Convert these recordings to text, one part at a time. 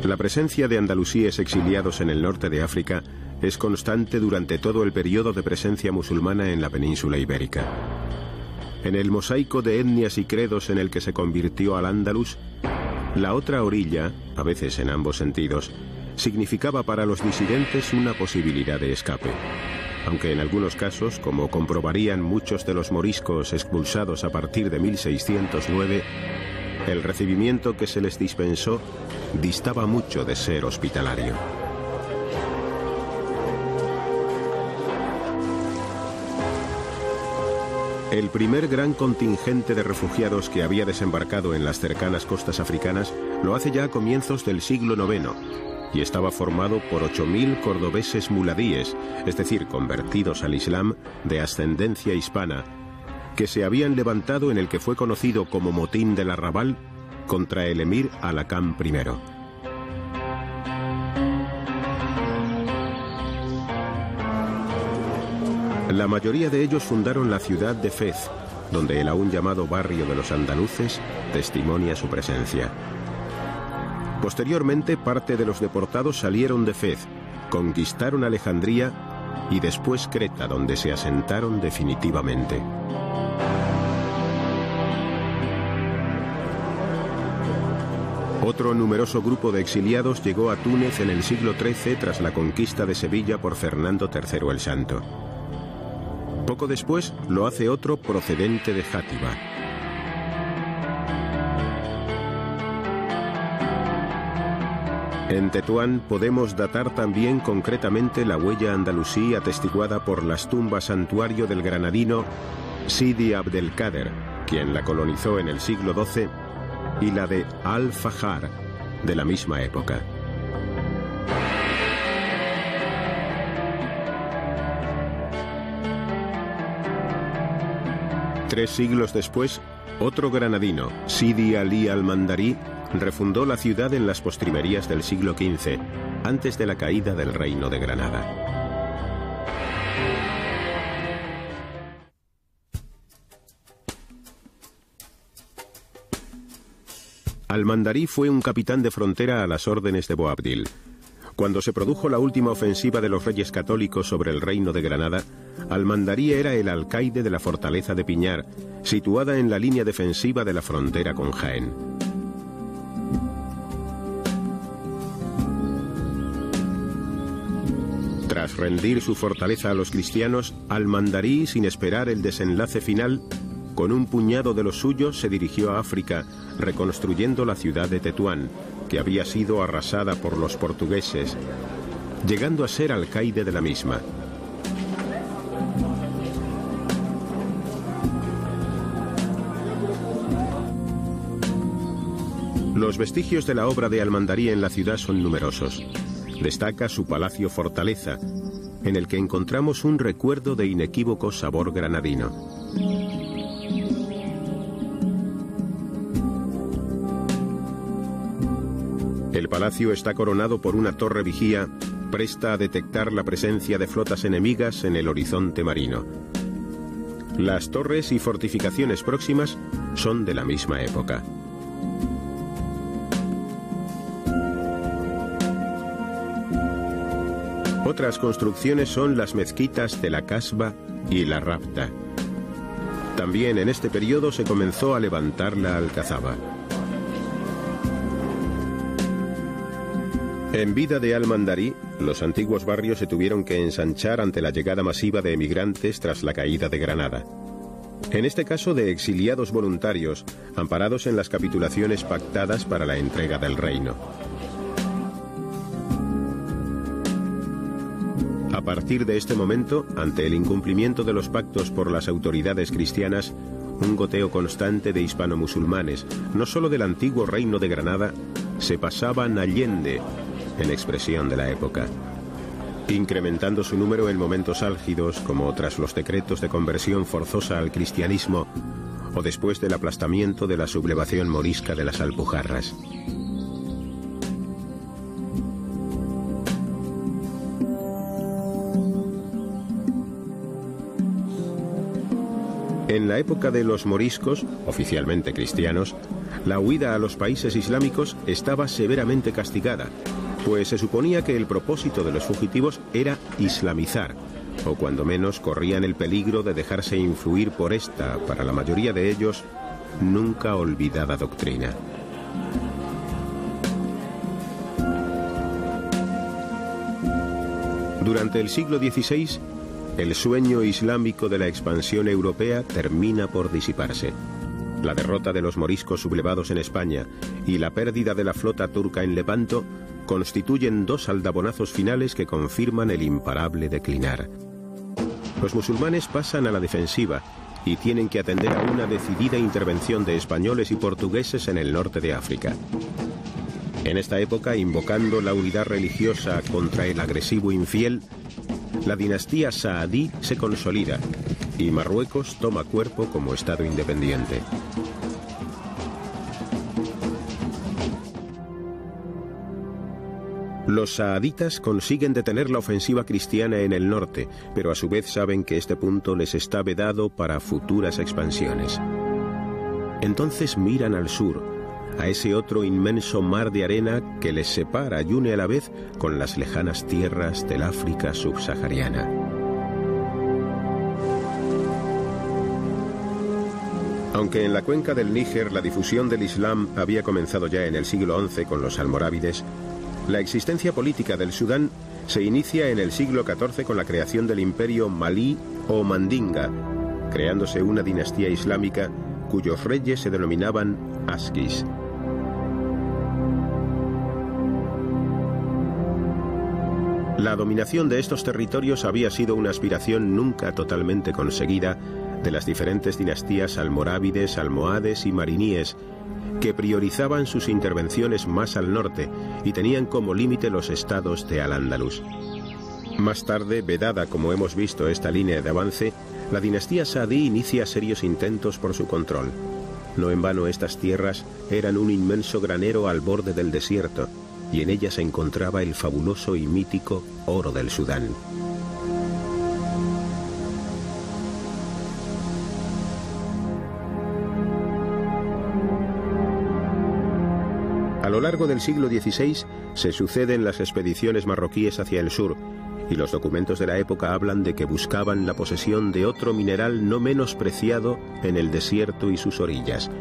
La presencia de andalusíes exiliados en el norte de África es constante durante todo el periodo de presencia musulmana en la península ibérica. En el mosaico de etnias y credos en el que se convirtió Al-Ándalus, la otra orilla, a veces en ambos sentidos, significaba para los disidentes una posibilidad de escape. Aunque en algunos casos, como comprobarían muchos de los moriscos expulsados a partir de 1609, el recibimiento que se les dispensó distaba mucho de ser hospitalario. El primer gran contingente de refugiados que había desembarcado en las cercanas costas africanas lo hace ya a comienzos del siglo IX y estaba formado por 8.000 cordobeses muladíes, es decir, convertidos al Islam de ascendencia hispana, que se habían levantado en el que fue conocido como Motín del Arrabal contra el emir Alacán I. La mayoría de ellos fundaron la ciudad de Fez, donde el aún llamado barrio de los andaluces testimonia su presencia. Posteriormente, parte de los deportados salieron de Fez, conquistaron Alejandría y después Creta, donde se asentaron definitivamente. Otro numeroso grupo de exiliados llegó a Túnez en el siglo XIII tras la conquista de Sevilla por Fernando III el Santo. Poco después lo hace otro procedente de Játiva. En Tetuán podemos datar también concretamente la huella andalusí atestiguada por las tumbas santuario del granadino Sidi Abdelkader, quien la colonizó en el siglo XII, y la de Al-Fahar, de la misma época. Tres siglos después, otro granadino, Sidi Ali al-Mandarí, refundó la ciudad en las postrimerías del siglo XV, antes de la caída del Reino de Granada. Al-Mandarí fue un capitán de frontera a las órdenes de Boabdil. Cuando se produjo la última ofensiva de los reyes católicos sobre el Reino de Granada, Al-Mandarí era el alcaide de la fortaleza de Piñar, situada en la línea defensiva de la frontera con Jaén. Tras rendir su fortaleza a los cristianos, Al-Mandarí, sin esperar el desenlace final, con un puñado de los suyos se dirigió a África, reconstruyendo la ciudad de Tetuán, que había sido arrasada por los portugueses, llegando a ser alcaide de la misma. Los vestigios de la obra de Al-Mandarí en la ciudad son numerosos. Destaca su palacio fortaleza, en el que encontramos un recuerdo de inequívoco sabor granadino. El palacio está coronado por una torre vigía, presta a detectar la presencia de flotas enemigas en el horizonte marino. Las torres y fortificaciones próximas son de la misma época. Otras construcciones son las mezquitas de la Casba y la Rabta. También en este periodo se comenzó a levantar la Alcazaba. En vida de Al-Mandarí, los antiguos barrios se tuvieron que ensanchar ante la llegada masiva de emigrantes tras la caída de Granada. En este caso de exiliados voluntarios, amparados en las capitulaciones pactadas para la entrega del reino. A partir de este momento, ante el incumplimiento de los pactos por las autoridades cristianas, un goteo constante de hispano-musulmanes, no solo del antiguo reino de Granada, se pasaban allende, en expresión de la época, incrementando su número en momentos álgidos como tras los decretos de conversión forzosa al cristianismo o después del aplastamiento de la sublevación morisca de las Alpujarras. En la la época de los moriscos, oficialmente cristianos, la huida a los países islámicos estaba severamente castigada, pues se suponía que el propósito de los fugitivos era islamizar, o cuando menos corrían el peligro de dejarse influir por esta, para la mayoría de ellos, nunca olvidada doctrina. Durante el siglo XVI, el sueño islámico de la expansión europea termina por disiparse. La derrota de los moriscos sublevados en España y la pérdida de la flota turca en Lepanto constituyen dos aldabonazos finales que confirman el imparable declinar. Los musulmanes pasan a la defensiva y tienen que atender a una decidida intervención de españoles y portugueses en el norte de África. En esta época, invocando la unidad religiosa contra el agresivo infiel, la dinastía saadí se consolida y Marruecos toma cuerpo como estado independiente. Los saaditas consiguen detener la ofensiva cristiana en el norte, pero a su vez saben que este punto les está vedado para futuras expansiones. Entonces miran al sur, a ese otro inmenso mar de arena que les separa y une a la vez con las lejanas tierras del África subsahariana. Aunque en la cuenca del Níger la difusión del Islam había comenzado ya en el siglo XI con los almorávides, la existencia política del Sudán se inicia en el siglo XIV con la creación del imperio malí o mandinga, creándose una dinastía islámica cuyos reyes se denominaban asquis. La dominación de estos territorios había sido una aspiración nunca totalmente conseguida de las diferentes dinastías almorávides, almohades y mariníes, que priorizaban sus intervenciones más al norte y tenían como límite los estados de Al-Ándalus. Más tarde, vedada como hemos visto esta línea de avance, la dinastía saadí inicia serios intentos por su control. No en vano estas tierras eran un inmenso granero al borde del desierto, y en ellas se encontraba el fabuloso y mítico oro del Sudán. A lo largo del siglo XVI se suceden las expediciones marroquíes hacia el sur, y los documentos de la época hablan de que buscaban la posesión de otro mineral no menos preciado en el desierto y sus orillas,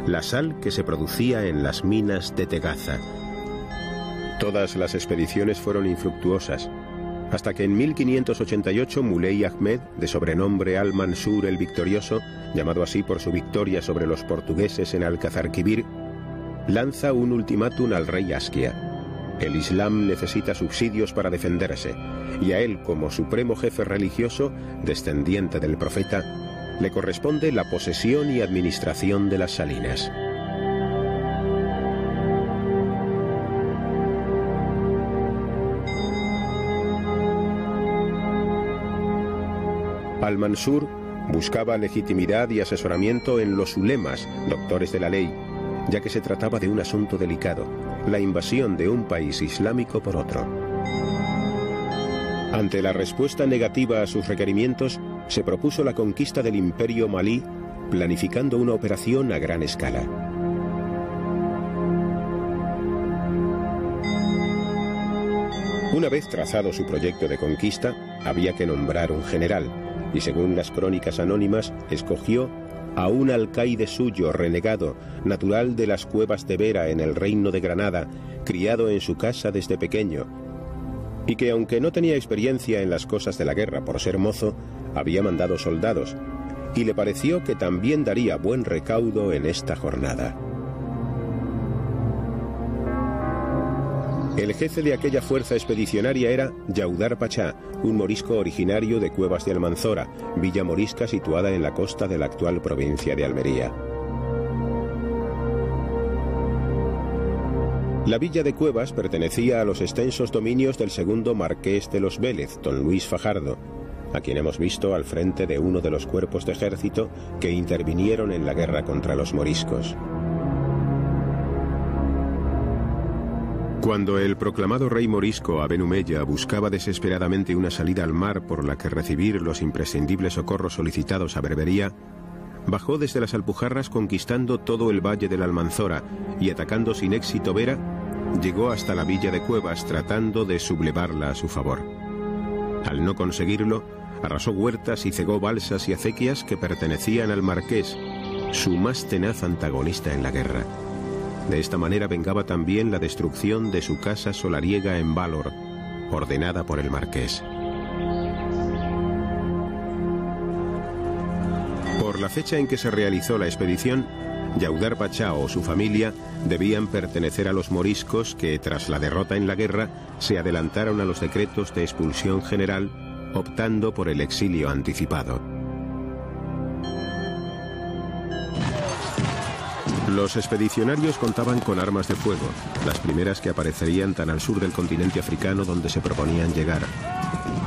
la sal que se producía en las minas de Tegaza. Todas las expediciones fueron infructuosas, hasta que en 1588 Muley Ahmed, de sobrenombre Al-Mansur el Victorioso, llamado así por su victoria sobre los portugueses en Alcazarquivir, lanza un ultimátum al rey Askia. El Islam necesita subsidios para defenderse, y a él, como supremo jefe religioso, descendiente del profeta, le corresponde la posesión y administración de las salinas. Al-Mansur buscaba legitimidad y asesoramiento en los ulemas, doctores de la ley, ya que se trataba de un asunto delicado, la invasión de un país islámico por otro. Ante la respuesta negativa a sus requerimientos, se propuso la conquista del imperio malí, planificando una operación a gran escala. Una vez trazado su proyecto de conquista, había que nombrar un general, y según las crónicas anónimas, escogió a un alcaide suyo renegado, natural de las cuevas de Vera en el reino de Granada, criado en su casa desde pequeño, y que aunque no tenía experiencia en las cosas de la guerra por ser mozo, había mandado soldados, y le pareció que también daría buen recaudo en esta jornada. El jefe de aquella fuerza expedicionaria era Yaudar Pachá, un morisco originario de Cuevas de Almanzora, villa morisca situada en la costa de la actual provincia de Almería. La villa de Cuevas pertenecía a los extensos dominios del segundo marqués de los Vélez, don Luis Fajardo, a quien hemos visto al frente de uno de los cuerpos de ejército que intervinieron en la guerra contra los moriscos. Cuando el proclamado rey morisco Aben Humeya buscaba desesperadamente una salida al mar por la que recibir los imprescindibles socorros solicitados a Berbería, bajó desde las Alpujarras conquistando todo el valle de la Almanzora y atacando sin éxito Vera, llegó hasta la villa de Cuevas tratando de sublevarla a su favor. Al no conseguirlo, arrasó huertas y cegó balsas y acequias que pertenecían al marqués, su más tenaz antagonista en la guerra. De esta manera vengaba también la destrucción de su casa solariega en Válor, ordenada por el marqués. Por la fecha en que se realizó la expedición, Yaudar Pachá o su familia debían pertenecer a los moriscos que, tras la derrota en la guerra, se adelantaron a los decretos de expulsión general, optando por el exilio anticipado. Los expedicionarios contaban con armas de fuego, las primeras que aparecerían tan al sur del continente africano donde se proponían llegar.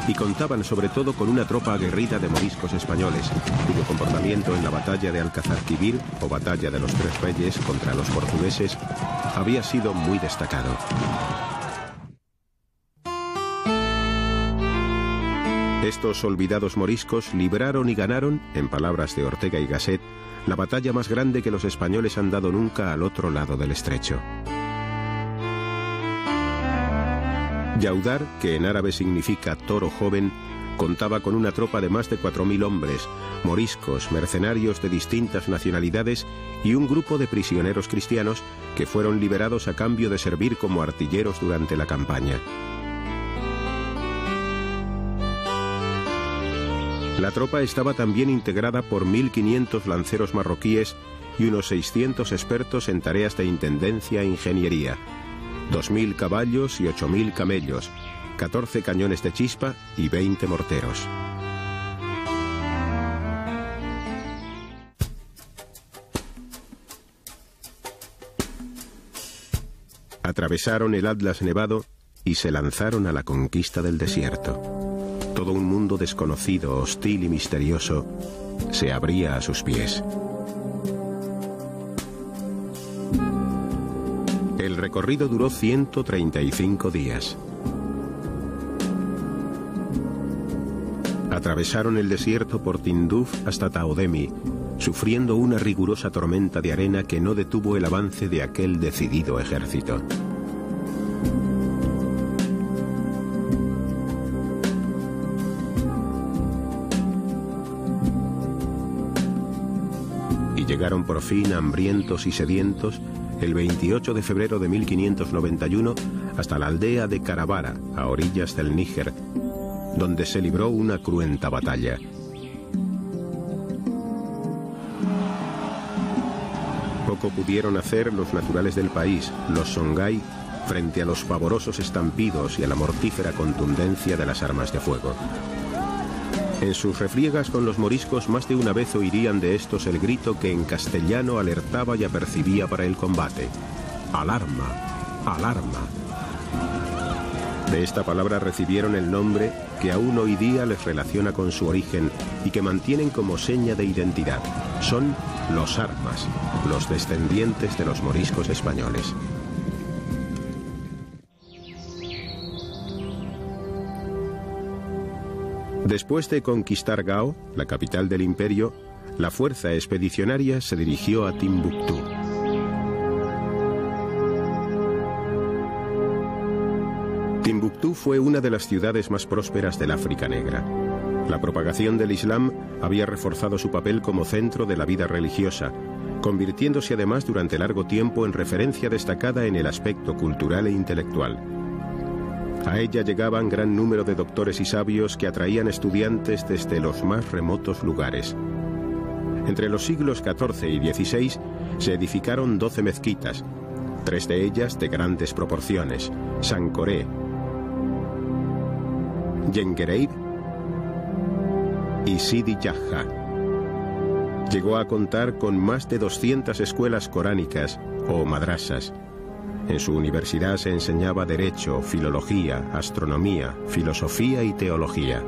Y contaban sobre todo con una tropa aguerrida de moriscos españoles, cuyo comportamiento en la batalla de Alcazarquivir, o batalla de los Tres Reyes contra los portugueses, había sido muy destacado. Estos olvidados moriscos libraron y ganaron, en palabras de Ortega y Gasset, la batalla más grande que los españoles han dado nunca al otro lado del estrecho. Yaudar, que en árabe significa toro joven, contaba con una tropa de más de 4.000 hombres, moriscos, mercenarios de distintas nacionalidades y un grupo de prisioneros cristianos que fueron liberados a cambio de servir como artilleros durante la campaña. La tropa estaba también integrada por 1.500 lanceros marroquíes y unos 600 expertos en tareas de intendencia e ingeniería, 2.000 caballos y 8.000 camellos, 14 cañones de chispa y 20 morteros. Atravesaron el Atlas nevado y se lanzaron a la conquista del desierto. Todo un mundo desconocido, hostil y misterioso se abría a sus pies. El recorrido duró 135 días. Atravesaron el desierto por Tinduf hasta Taodemi, sufriendo una rigurosa tormenta de arena que no detuvo el avance de aquel decidido ejército. Y llegaron por fin hambrientos y sedientos el 28 de febrero de 1591 hasta la aldea de Carabara, a orillas del Níger, donde se libró una cruenta batalla. Poco pudieron hacer los naturales del país, los Songhai, frente a los pavorosos estampidos y a la mortífera contundencia de las armas de fuego. En sus refriegas con los moriscos más de una vez oirían de estos el grito que en castellano alertaba y apercibía para el combate: ¡alarma! ¡Alarma! De esta palabra recibieron el nombre que aún hoy día les relaciona con su origen y que mantienen como seña de identidad. Son los armas, los descendientes de los moriscos españoles. Después de conquistar Gao, la capital del imperio, la fuerza expedicionaria se dirigió a Timbuctú. Timbuctú fue una de las ciudades más prósperas del África Negra. La propagación del Islam había reforzado su papel como centro de la vida religiosa, convirtiéndose además durante largo tiempo en referencia destacada en el aspecto cultural e intelectual. A ella llegaban gran número de doctores y sabios que atraían estudiantes desde los más remotos lugares. Entre los siglos XIV y XVI se edificaron 12 mezquitas, 3 de ellas de grandes proporciones: Sankoré, Yengereid y Sidi Yahya. Llegó a contar con más de 200 escuelas coránicas o madrasas. En su universidad se enseñaba derecho, filología, astronomía, filosofía y teología.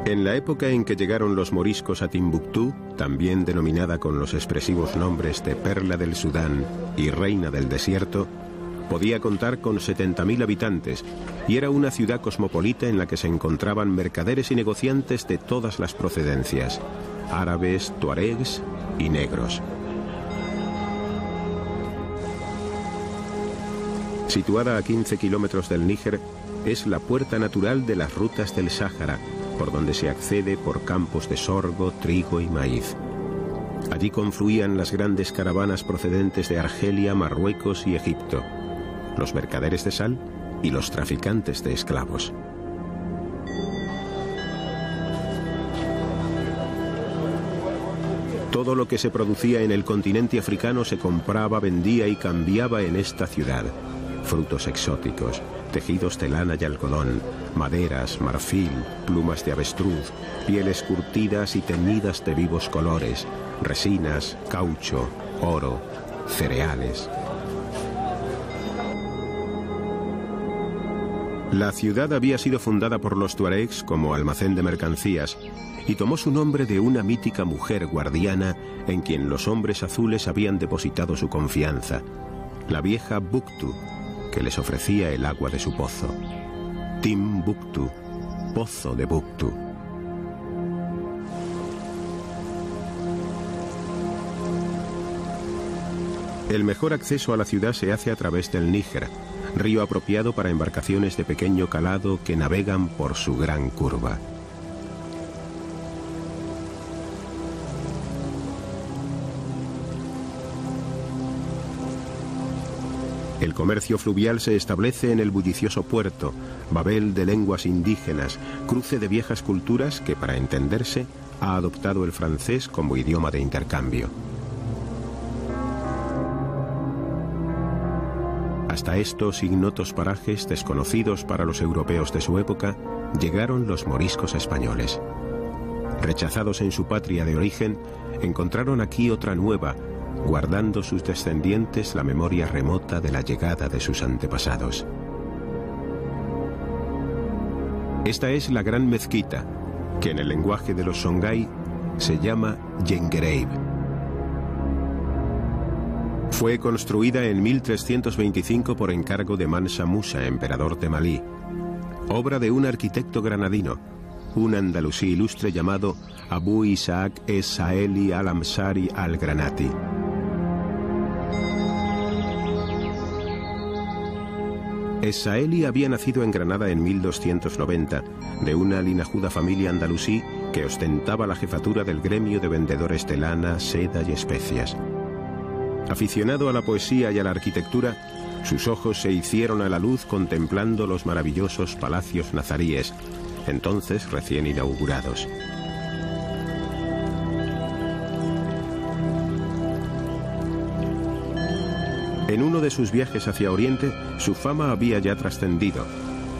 En la época en que llegaron los moriscos a Timbuctú, también denominada con los expresivos nombres de Perla del Sudán y Reina del Desierto, Podía contar con 70.000 habitantes y era una ciudad cosmopolita en la que se encontraban mercaderes y negociantes de todas las procedencias, árabes, tuaregs y negros. Situada a 15 kilómetros del Níger, es la puerta natural de las rutas del Sáhara, por donde se accede por campos de sorgo, trigo y maíz. Allí confluían las grandes caravanas procedentes de Argelia, Marruecos y Egipto, los mercaderes de sal y los traficantes de esclavos. Todo lo que se producía en el continente africano se compraba, vendía y cambiaba en esta ciudad. Frutos exóticos, tejidos de lana y algodón, maderas, marfil, plumas de avestruz, pieles curtidas y teñidas de vivos colores, resinas, caucho, oro, cereales. La ciudad había sido fundada por los tuaregs como almacén de mercancías y tomó su nombre de una mítica mujer guardiana en quien los hombres azules habían depositado su confianza, la vieja Buktu, que les ofrecía el agua de su pozo. Timbuktu, pozo de Buktu. El mejor acceso a la ciudad se hace a través del Níger, río apropiado para embarcaciones de pequeño calado que navegan por su gran curva. El comercio fluvial se establece en el bullicioso puerto, babel de lenguas indígenas, cruce de viejas culturas que, para entenderse, ha adoptado el francés como idioma de intercambio. Hasta estos ignotos parajes, desconocidos para los europeos de su época, llegaron los moriscos españoles. Rechazados en su patria de origen, encontraron aquí otra nueva, guardando sus descendientes la memoria remota de la llegada de sus antepasados. Esta es la gran mezquita, que en el lenguaje de los Songhai se llama Yengereib. Fue construida en 1325 por encargo de Mansa Musa, emperador de Malí, obra de un arquitecto granadino, un andalusí ilustre llamado Abu Isaac es-Saeli al-Amsari al-Granati. Es-Saeli había nacido en Granada en 1290, de una linajuda familia andalusí que ostentaba la jefatura del gremio de vendedores de lana, seda y especias. Aficionado a la poesía y a la arquitectura, sus ojos se hicieron a la luz contemplando los maravillosos palacios nazaríes, entonces recién inaugurados. En uno de sus viajes hacia Oriente, su fama había ya trascendido,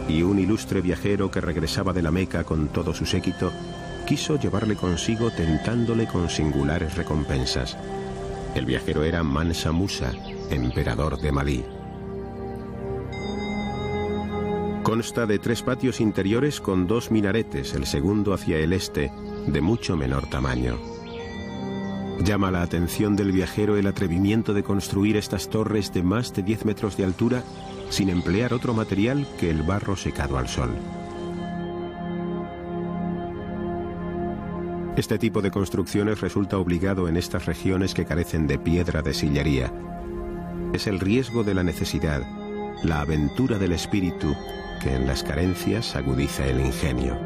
y un ilustre viajero que regresaba de la Meca con todo su séquito, quiso llevarle consigo tentándole con singulares recompensas. El viajero era Mansa Musa, emperador de Malí. Consta de 3 patios interiores con 2 minaretes, el segundo hacia el este, de mucho menor tamaño. Llama la atención del viajero el atrevimiento de construir estas torres de más de 10 metros de altura sin emplear otro material que el barro secado al sol. Este tipo de construcciones resulta obligado en estas regiones que carecen de piedra de sillería. Es el riesgo de la necesidad, la aventura del espíritu, que en las carencias agudiza el ingenio.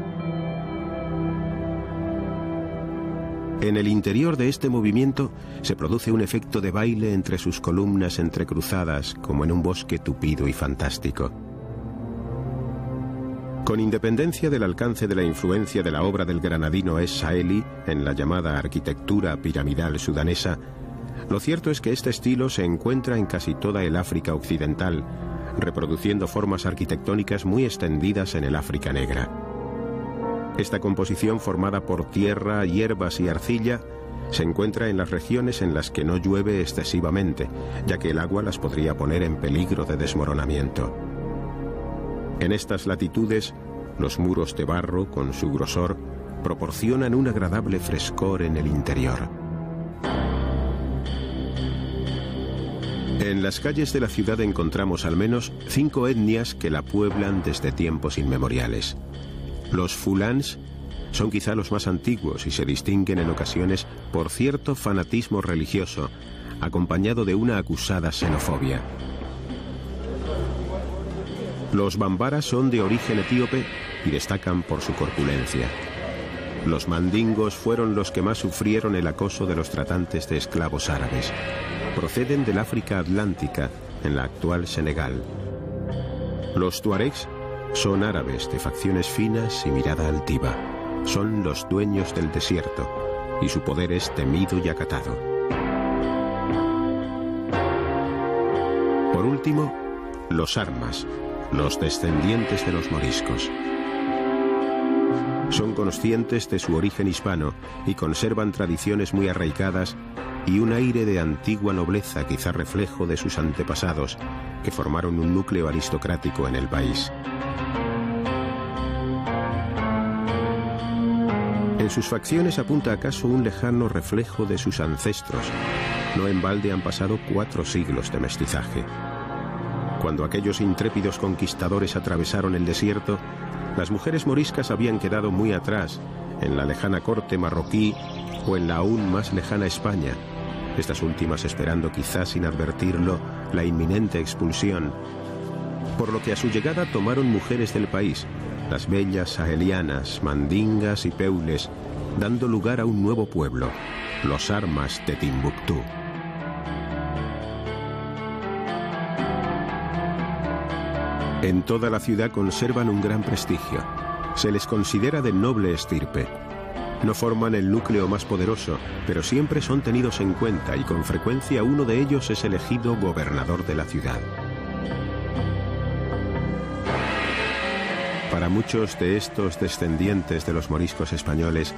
En el interior de este movimiento se produce un efecto de baile entre sus columnas entrecruzadas, como en un bosque tupido y fantástico. Con independencia del alcance de la influencia de la obra del granadino es-Saeli en la llamada arquitectura piramidal sudanesa, lo cierto es que este estilo se encuentra en casi toda el África occidental, reproduciendo formas arquitectónicas muy extendidas en el África negra. Esta composición, formada por tierra, hierbas y arcilla, se encuentra en las regiones en las que no llueve excesivamente, ya que el agua las podría poner en peligro de desmoronamiento. En estas latitudes, los muros de barro, con su grosor, proporcionan un agradable frescor en el interior. En las calles de la ciudad encontramos al menos 5 etnias que la pueblan desde tiempos inmemoriales. Los fulans son quizá los más antiguos y se distinguen en ocasiones por cierto fanatismo religioso, acompañado de una acusada xenofobia. Los bambaras son de origen etíope y destacan por su corpulencia. Los mandingos fueron los que más sufrieron el acoso de los tratantes de esclavos árabes. Proceden del África Atlántica, en la actual Senegal. Los tuaregs son árabes de facciones finas y mirada altiva. Son los dueños del desierto y su poder es temido y acatado. Por último, los armas, los descendientes de los moriscos. Son conscientes de su origen hispano y conservan tradiciones muy arraigadas y un aire de antigua nobleza, quizá reflejo de sus antepasados, que formaron un núcleo aristocrático en el país. En sus facciones apunta acaso un lejano reflejo de sus ancestros. No en balde han pasado 4 siglos de mestizaje. Cuando aquellos intrépidos conquistadores atravesaron el desierto, las mujeres moriscas habían quedado muy atrás, en la lejana corte marroquí o en la aún más lejana España, estas últimas esperando quizás sin advertirlo la inminente expulsión, por lo que a su llegada tomaron mujeres del país, las bellas sahelianas, mandingas y peules, dando lugar a un nuevo pueblo, los armas de Timbuctú. En toda la ciudad conservan un gran prestigio. Se les considera de noble estirpe. No forman el núcleo más poderoso, pero siempre son tenidos en cuenta y con frecuencia uno de ellos es elegido gobernador de la ciudad. Para muchos de estos descendientes de los moriscos españoles,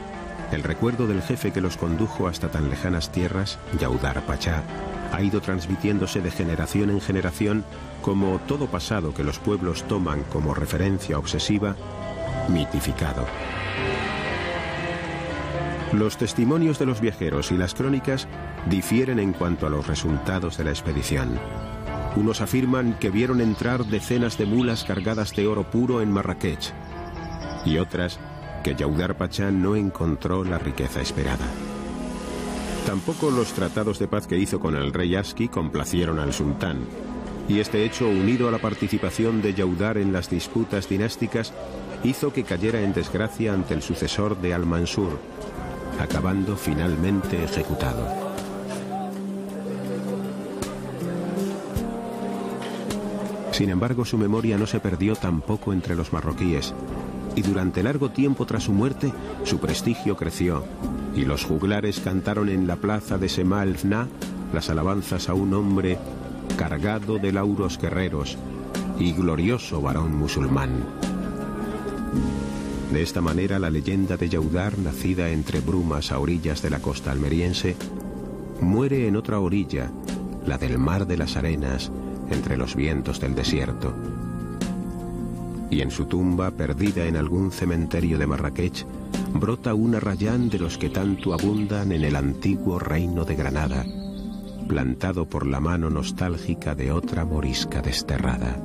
el recuerdo del jefe que los condujo hasta tan lejanas tierras, Yaudar Pachá, ha ido transmitiéndose de generación en generación como todo pasado que los pueblos toman como referencia obsesiva, mitificado. Los testimonios de los viajeros y las crónicas difieren en cuanto a los resultados de la expedición. Unos afirman que vieron entrar decenas de mulas cargadas de oro puro en Marrakech, y otras que Yaudar Pachá no encontró la riqueza esperada. Tampoco los tratados de paz que hizo con el rey Aski complacieron al sultán, y este hecho, unido a la participación de Yaudar en las disputas dinásticas, hizo que cayera en desgracia ante el sucesor de Al-Mansur, acabando finalmente ejecutado. Sin embargo, su memoria no se perdió tampoco entre los marroquíes, y durante largo tiempo tras su muerte, su prestigio creció, y los juglares cantaron en la plaza de Sema el-Fna las alabanzas a un hombre cargado de lauros guerreros y glorioso varón musulmán. De esta manera, la leyenda de Yaudar, nacida entre brumas a orillas de la costa almeriense, muere en otra orilla, la del mar de las arenas, entre los vientos del desierto. Y en su tumba, perdida en algún cementerio de Marrakech, brota un arrayán de los que tanto abundan en el antiguo reino de Granada, plantado por la mano nostálgica de otra morisca desterrada.